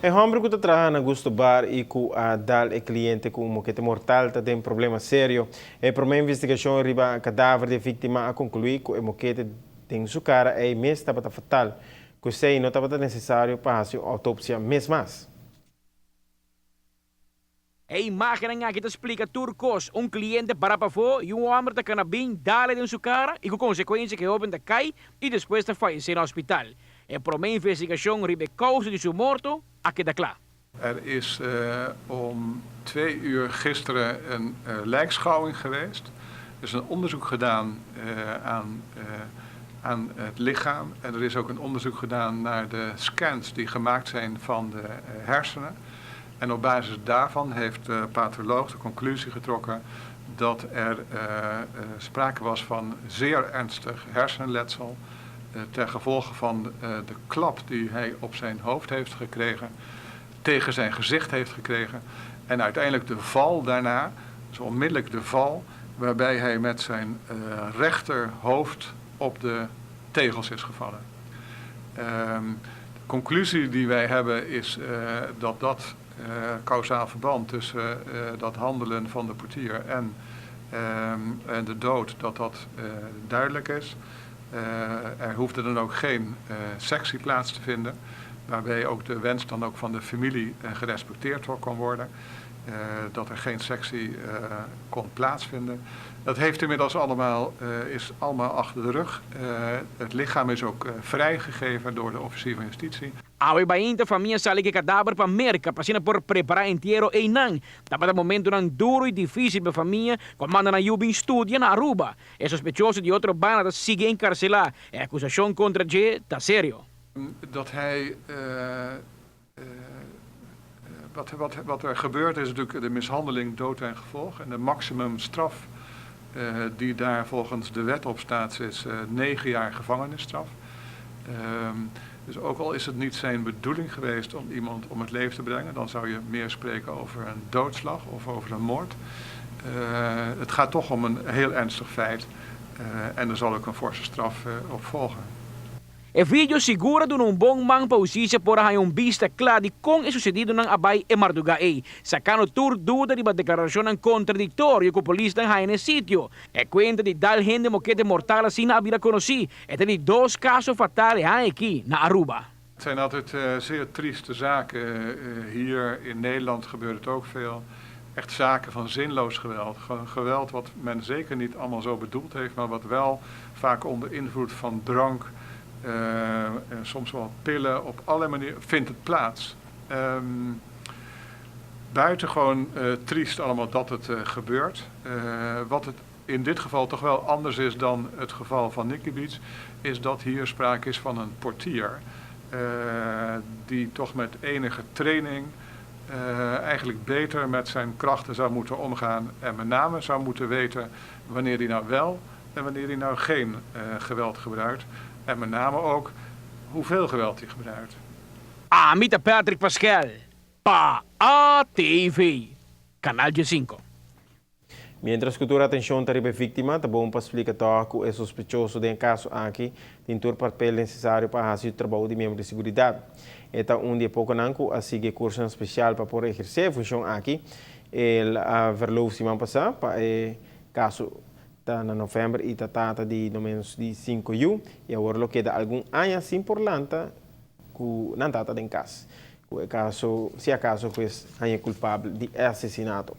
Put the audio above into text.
É homem que trabalha na Gusto Bar e que a dar o cliente como que tem mortal tem problema sério. É para uma investigação riba cadáver de vítima a concluir que o moquete tem sua cara é mês estava fatal. Que sei não estava necessário para fazer autópsia mês mais. A imagem aqui te explica turcos, cliente para pavô e homem da canabim dale em sua cara e com consequência que open da cai e depois de falecer no hospital. É para uma investigação ribe causa de sua morte aqui da klaar. Er is om 2 uur gisteren een lijkschouwing geweest. Er is een onderzoek gedaan aan het lichaam. En er is ook een onderzoek gedaan naar de scans die gemaakt zijn van de hersenen. En op basis daarvan heeft de patholoog de conclusie getrokken dat er sprake was van zeer ernstig hersenletsel ten gevolge van de klap die hij op zijn hoofd heeft gekregen, tegen zijn gezicht heeft gekregen en uiteindelijk de val daarna, dus onmiddellijk de val, waarbij hij met zijn rechterhoofd op de tegels is gevallen. De conclusie die wij hebben is dat kausaal verband tussen dat handelen van de portier en de dood, dat duidelijk is. Er hoefde dan ook geen sectie plaats te vinden, waarbij ook de wens dan ook van de familie gerespecteerd kon worden. Dat er geen sectie kon plaatsvinden. Dat heeft inmiddels is allemaal achter de rug. Het lichaam is ook vrijgegeven door de officier van justitie. Awe bainta família sale que cadáver para América, para por preparar inteiro e não. Tava no momento não duro e difícil para família, comanda na Yubin estudia na Aruba. É sospechoso de outro bana dat sigue encarcelado. A acusação contra G está sério. Dat hij wat er gebeurt is natuurlijk de mishandeling, dood en gevolg. En de maximumstraf die daar volgens de wet op staat is 9 jaar gevangenisstraf. Dus ook al is het niet zijn bedoeling geweest om iemand om het leven te brengen, dan zou je meer spreken over een doodslag of over een moord. Het gaat toch om een heel ernstig feit en er zal ook een forse straf op volgen. O vídeo segura de bom man para justiça por vista clara de como é sucedido na Abay e Mardugae, sacando tur dúvida de uma declaração contraditória que o polícia tem no sítio. É conta de tal gente moquete mortal assim na vida conheci. É de 2 casos fatais aqui na Aruba. Het zijn altijd zeer trieste zaken. Hier in Nederland gebeurt het ook veel. Echt zaken van zinloos geweld. Geweld wat men zeker niet allemaal zo bedoeld heeft, maar wat wel vaak onder invloed van drank, soms wel pillen, op allerlei manieren vindt het plaats. Buitengewoon triest allemaal dat het gebeurt. Wat het in dit geval toch wel anders is dan het geval van Nikki Beach, is dat hier sprake is van een portier die toch met enige training eigenlijk beter met zijn krachten zou moeten omgaan en met name zou moeten weten wanneer hij nou wel en wanneer hij nou geen geweld gebruikt. En met name ook hoeveel geweld hij gebruikt. Amita Patrick Pascal, pa ATV, Canal G5. Mientras que tu atenção para a vítima, tá bom para explicar que é sospechoso de um caso aqui, tem todo o papel necessário para fazer o trabalho de membro de segurança. Eta dia pouco nanco a seguir curso especial para poder exercer a função aqui. Ele verloof semana passada para caso tá na novembro e tá de no menos de 5 anos e agora queda algum anos importante que não tá em casa. Se acaso que é culpável de assassinato.